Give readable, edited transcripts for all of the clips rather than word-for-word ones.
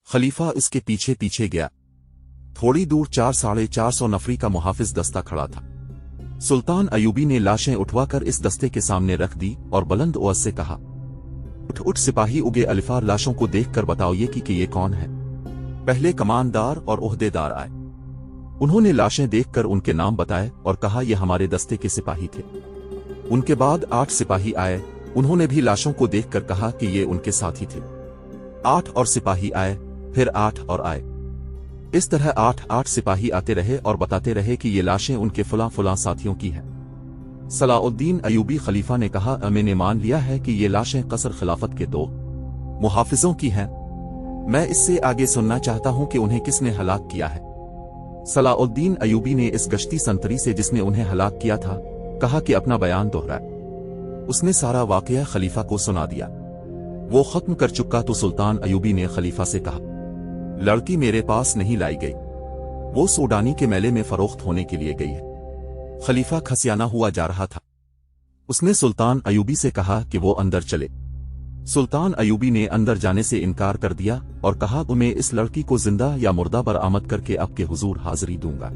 खलीफा इसके पीछे पीछे गया। थोड़ी दूर 400-450 नफरी का मुहाफिज दस्ता खड़ा था। सुल्तान अयूबी ने लाशें उठवाकर इस दस्ते के सामने रख दी और बुलंद आवाज से कहा, उठ उठ सिपाही उगे अलिफार, लाशों को देखकर बताओ कि ये कौन है। पहले कमानदार और ओहदेदार आए। उन्होंने लाशें देखकर उनके नाम बताए और कहा, ये हमारे दस्ते के सिपाही थे। उनके बाद 8 सिपाही आए। उन्होंने भी लाशों को देखकर कहा कि ये उनके साथी थे। 8 और सिपाही आए, फिर 8 और आए। इस तरह 8 सिपाही आते रहे और बताते रहे कि ये लाशें उनके फलां साथियों की हैं। सलाउद्दीन अयूबी खलीफा ने कहा, मैंने मान लिया है कि ये लाशें कसर खिलाफत के 2 मुहाफिजों की हैं। मैं इससे आगे सुनना चाहता हूं कि उन्हें किसने हलाक किया है। सलाउद्दीन अयूबी ने इस गश्ती संतरी से जिसने उन्हें हलाक किया था कहा कि अपना बयान दोहराए। उसने सारा वाकया खलीफा को सुना दिया। वो खत्म कर चुका तो सुल्तान अयूबी ने खलीफा से कहा, लड़की मेरे पास नहीं लाई गई, वो सूडानी के मेले में फरोख्त होने के लिए गई है। खलीफा खसियाना हुआ जा रहा था। उसने सुल्तान अयूबी से कहा कि वो अंदर चले। सुल्तान अयूबी ने अंदर जाने से इनकार कर दिया और कहा, मैं इस लड़की को जिंदा या मुर्दा बरामद करके आपके हुजूर हाजिरी दूंगा।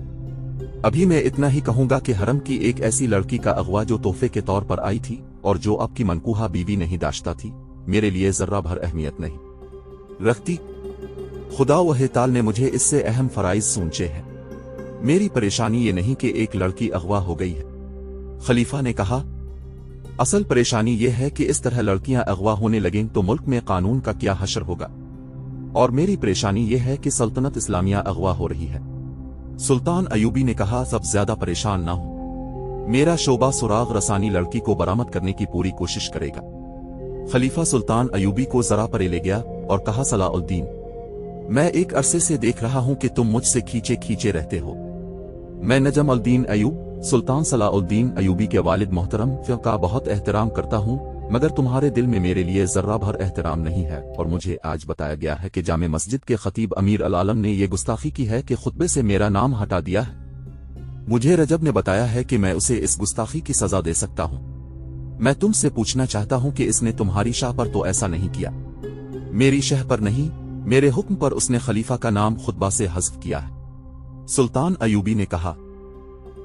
अभी मैं इतना ही कहूंगा कि हरम की एक ऐसी लड़की का अगवा जो तोहफे के तौर पर आई थी और जो आपकी मनकूहा बीवी नहीं दाश्ता थी, मेरे लिए जर्रा भर अहमियत नहीं रखती। खुदा वह ताल ने मुझे इससे अहम फराइज सूंचे हैं। मेरी परेशानी ये नहीं कि एक लड़की अगवा हो गई है। खलीफा ने कहा, असल परेशानी ये है कि इस तरह लड़कियां अगवा होने लगें तो मुल्क में कानून का क्या हशर होगा। और मेरी परेशानी ये है कि सल्तनत इस्लामिया अगवा हो रही है। सुल्तान अयूबी ने कहा, सब ज्यादा परेशान ना हो, मेरा शोबा सुराग रसानी लड़की को बरामद करने की पूरी कोशिश करेगा। खलीफा सुल्तान अयूबी को जरा परे ले गया और कहा, सलाउद्दीन, मैं एक अरसे से देख रहा हूं कि तुम मुझसे खींचे रहते हो। मैं नजम अल-दीन अयूब सुल्तान सलाउद्दीन अयूबी के वालिद मोहतरम का बहुत एहतराम करता हूं, मगर तुम्हारे दिल में मेरे लिए जर्रा भर एहतराम नहीं है। और मुझे आज बताया गया है कि जामे मस्जिद के खतीब अमीर अल आलम ने यह गुस्ताखी की है कि खुतबे से मेरा नाम हटा दिया है। मुझे रजब ने बताया है कि मैं उसे इस गुस्ताखी की सजा दे सकता हूं। मैं तुमसे पूछना चाहता हूं कि इसने तुम्हारी शाह पर तो ऐसा नहीं किया। मेरी शह पर नहीं, मेरे हुक्म पर उसने खलीफा का नाम खुतबा से हज़्फ किया है। सुल्तान अयूबी ने कहा,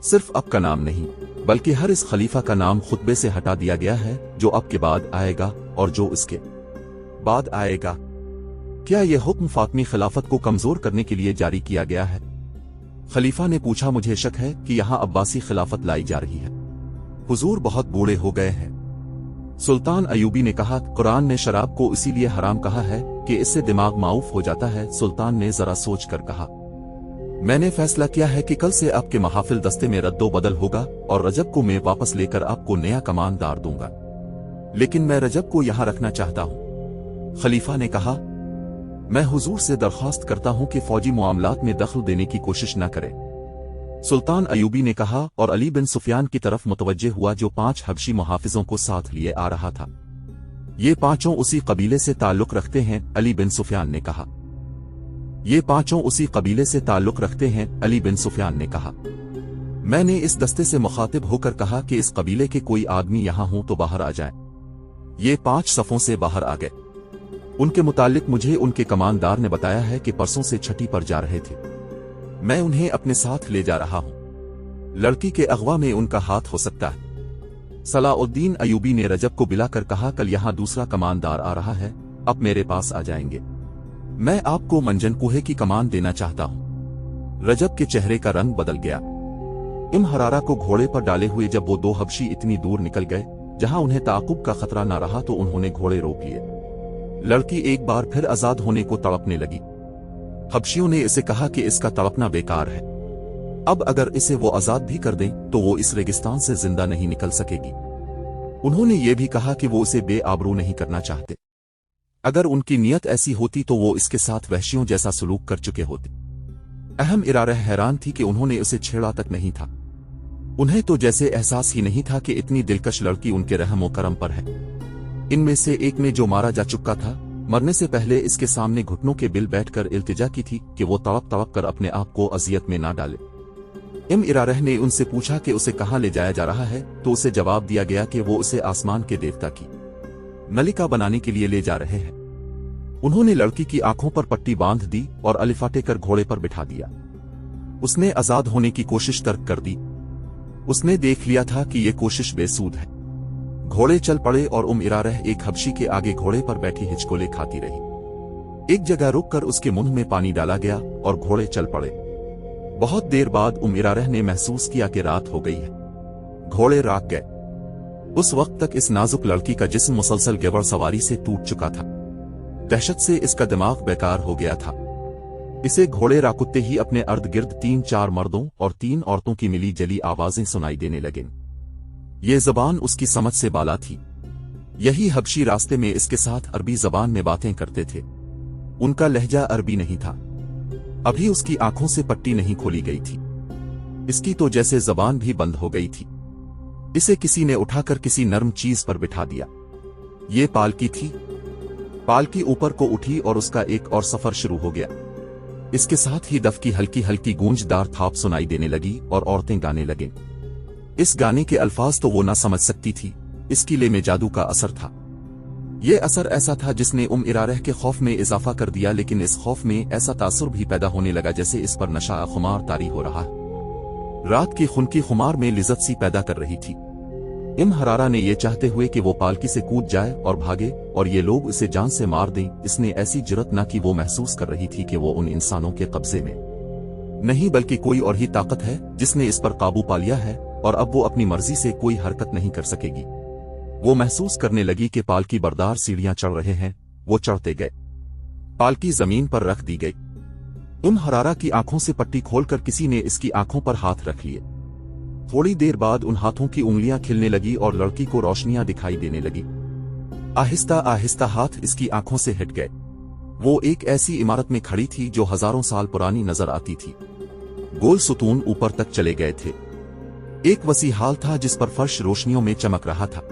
सिर्फ अब का नाम नहीं बल्कि हर इस खलीफा का नाम खुतबे से हटा दिया गया है जो अब के बाद आएगा और जो इसके बाद आएगा। क्या यह हुक्म फातमी खिलाफत को कमजोर करने के लिए जारी किया गया है? खलीफा ने पूछा, मुझे शक है कि यहां अब्बासी खिलाफत लाई जा रही है। हुजूर बहुत बूढ़े हो गए हैं। सुल्तान अयूबी ने कहा, कुरान ने शराब को इसीलिए हराम कहा है कि इससे दिमाग माऊफ हो जाता है। सुल्तान ने जरा सोच कर कहा, मैंने फैसला किया है कि कल से आपके महाफिल दस्ते में रद्दो बदल होगा और रजब को मैं वापस लेकर आपको नया कमानदार दूंगा, लेकिन मैं रजब को यहां रखना चाहता हूं। खलीफा ने कहा, मैं हुजूर से दरख्वास्त करता हूं कि फौजी मामलात में दखल देने की कोशिश न करें। सुल्तान अयूबी ने कहा और अली बिन सुफियान की तरफ मुतवज्जे हुआ जो 5 हबशी मुहाफिजों को साथ लिए आ रहा था। ये 5 उसी कबीले से ताल्लुक रखते हैं, अली बिन सुफियान ने कहा। ये 5 उसी कबीले से ताल्लुक रखते हैं, अली बिन सुफियान ने कहा। मैंने इस दस्ते से मुखातिब होकर कहा कि इस कबीले के कोई आदमी यहां हो तो बाहर आ जाए। ये 5 सफों से बाहर आ गए। उनके मुतालिक मुझे उनके कमानदार ने बताया है कि परसों से छठी पर जा रहे थे। मैं उन्हें अपने साथ ले जा रहा हूं। लड़की के अगवा में उनका हाथ हो सकता है। सलाउद्दीन अयूबी ने रजब को बुलाकर कहा, कल यहां दूसरा कमानदार आ रहा है, अब मेरे पास आ जाएंगे। मैं आपको मंजन कुहे की कमान देना चाहता हूं। रजब के चेहरे का रंग बदल गया। इम हरारा को घोड़े पर डाले हुए जब वो 2 हबशी इतनी दूर निकल गए जहां उन्हें ताकुब का खतरा न रहा तो उन्होंने घोड़े रोक लिए। लड़की एक बार फिर आजाद होने को तड़पने लगी। हबशियों ने इसे कहा कि इसका तड़पना बेकार है। अब अगर इसे वो आजाद भी कर दें तो वो इस रेगिस्तान से जिंदा नहीं निकल सकेगी। उन्होंने ये भी कहा कि वो उसे बेआबरू नहीं करना चाहते। अगर उनकी नीयत ऐसी होती तो वो इसके साथ वहशियों जैसा सलूक कर चुके होते। अहम इरारा हैरान थी कि उन्होंने उसे छेड़ा तक नहीं था। उन्हें तो जैसे एहसास ही नहीं था कि इतनी दिलकश लड़की उनके रहम व करम पर है। इनमें से एक ने जो मारा जा चुका था, मरने से पहले इसके सामने घुटनों के बिल बैठकर इल्तिजा की थी कि वो तड़प तड़प कर अपने आप को अजियत में ना डाले। इम इरारह ने उनसे पूछा कि उसे कहां ले जाया जा रहा है, तो उसे जवाब दिया गया कि वो उसे आसमान के देवता की मलिका बनाने के लिए ले जा रहे हैं। उन्होंने लड़की की आंखों पर पट्टी बांध दी और अलिफाटे कर घोड़े पर बिठा दिया। उसने आजाद होने की कोशिश तर्क कर दी। उसने देख लिया था कि यह कोशिश बेसूद है। घोड़े चल पड़े और इरारह एक हबशी के आगे घोड़े पर बैठी हिचकोले खाती रही। एक जगह रुककर उसके मुंह में पानी डाला गया और घोड़े चल पड़े। बहुत देर बाद इरारह ने महसूस किया कि रात हो गई है। घोड़े राग गए। उस वक्त तक इस नाजुक लड़की का जिस्म मुसलसल गबर सवारी से टूट चुका था। दहशत से इसका दिमाग बेकार हो गया था। इसे घोड़े राकुत्ते ही अपने अर्द गिर्द 3-4 मर्दों और 3 औरतों की मिली जली आवाजें सुनाई देने लगीं। ये जबान उसकी समझ से बाला थी। यही हबशी रास्ते में इसके साथ अरबी जबान में बातें करते थे। उनका लहजा अरबी नहीं था। अभी उसकी आंखों से पट्टी नहीं खोली गई थी। इसकी तो जैसे जबान भी बंद हो गई थी। इसे किसी ने उठाकर किसी नर्म चीज पर बिठा दिया। ये पालकी थी। पालकी ऊपर को उठी और उसका एक और सफर शुरू हो गया। इसके साथ ही दफ की हल्की हल्की गूंजदार थाप सुनाई देने लगी और औरतें गाने लगीं। इस गाने के अल्फाज तो वो ना समझ सकती थी। इस किले में जादू का असर था। ये असर ऐसा था जिसने इरारह के खौफ में इजाफा कर दिया, लेकिन इस खौफ में ऐसा तासुर भी पैदा होने लगा जैसे इस पर नशा खुमार तारी हो रहा है। रात की खुनकी खुमार में लिज्जत सी पैदा कर रही थी। हरारा ने यह चाहते हुए कि वो पालकी से कूद जाए और भागे और ये लोग इसे जान से मार दें, इसने ऐसी जुर्रत न की। वो महसूस कर रही थी कि वो उन इंसानों के कब्जे में नहीं बल्कि कोई और ही ताकत है जिसने इस पर काबू पा लिया है और अब वो अपनी मर्जी से कोई हरकत नहीं कर सकेगी। वो महसूस करने लगी कि पालकी बरदार सीढ़ियां चढ़ रहे हैं। वो चढ़ते गए। पालकी जमीन पर रख दी गई। हरारा की आंखों से पट्टी खोलकर किसी ने इसकी आंखों पर हाथ रख लिए। थोड़ी देर बाद उन हाथों की उंगलियां खिलने लगी और लड़की को रोशनियां दिखाई देने लगी। आहिस्ता आहिस्ता हाथ इसकी आंखों से हट गए। वो एक ऐसी इमारत में खड़ी थी जो हजारों साल पुरानी नजर आती थी। गोल सुतून ऊपर तक चले गए थे। एक वसी हाल था जिस पर फर्श रोशनियों में चमक रहा था।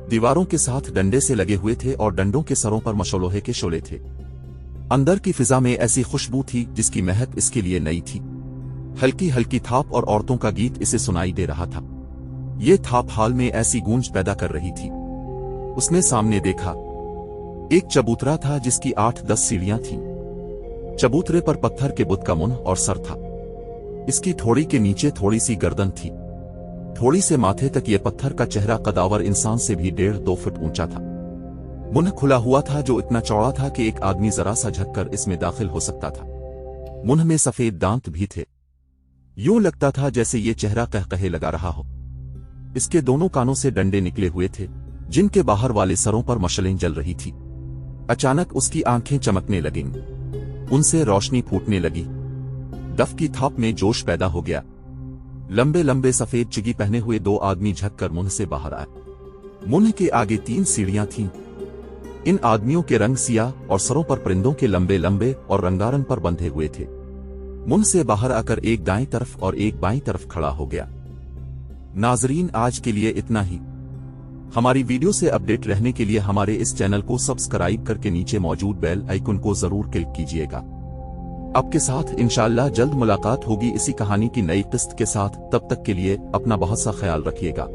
दीवारों के साथ डंडे से लगे हुए थे और डंडों के सरों पर मशलोहे के शोले थे। अंदर की फिजा में ऐसी खुशबू थी जिसकी महक इसके लिए नई थी। हल्की हल्की थाप और औरतों का गीत इसे सुनाई दे रहा था। ये थाप हाल में ऐसी गूंज पैदा कर रही थी। उसने सामने देखा। एक चबूतरा था जिसकी 8-10 सीढ़ियां थीं। चबूतरे पर पत्थर के बुत का मुंह और सर था। इसकी थोड़ी के नीचे थोड़ी सी गर्दन थी। थोड़ी से माथे तक ये पत्थर का चेहरा कदावर इंसान से भी 1.5-2 फुट ऊंचा था। मुंह खुला हुआ था जो इतना चौड़ा था कि एक आदमी जरा सा झुककर इसमें दाखिल हो सकता था। मुंह में सफेद दांत भी थे। यूं लगता था जैसे ये चेहरा कहकहे लगा रहा हो। इसके दोनों कानों से डंडे निकले हुए थे जिनके बाहर वाले सरों पर मशलें जल रही थी। अचानक उसकी आंखें चमकने लगीं। उनसे रोशनी फूटने लगी। दफ की थाप में जोश पैदा हो गया। लंबे लंबे सफेद चिगी पहने हुए 2 आदमी झककर मुंह से बाहर आए। मुंह के आगे 3 सीढ़ियां थीं। इन आदमियों के रंग सियाह और सरों पर परिंदों के लंबे लंबे और रंगारंग पर बंधे हुए थे। मुंह से बाहर आकर एक दाएं तरफ और एक बाईं तरफ खड़ा हो गया। नाजरीन, आज के लिए इतना ही। हमारी वीडियो से अपडेट रहने के लिए हमारे इस चैनल को सब्सक्राइब करके नीचे मौजूद बेल आइकन को जरूर क्लिक कीजिएगा। आपके साथ इंशाअल्लाह जल्द मुलाकात होगी इसी कहानी की नई किस्त के साथ। तब तक के लिए अपना बहुत सा ख्याल रखिएगा।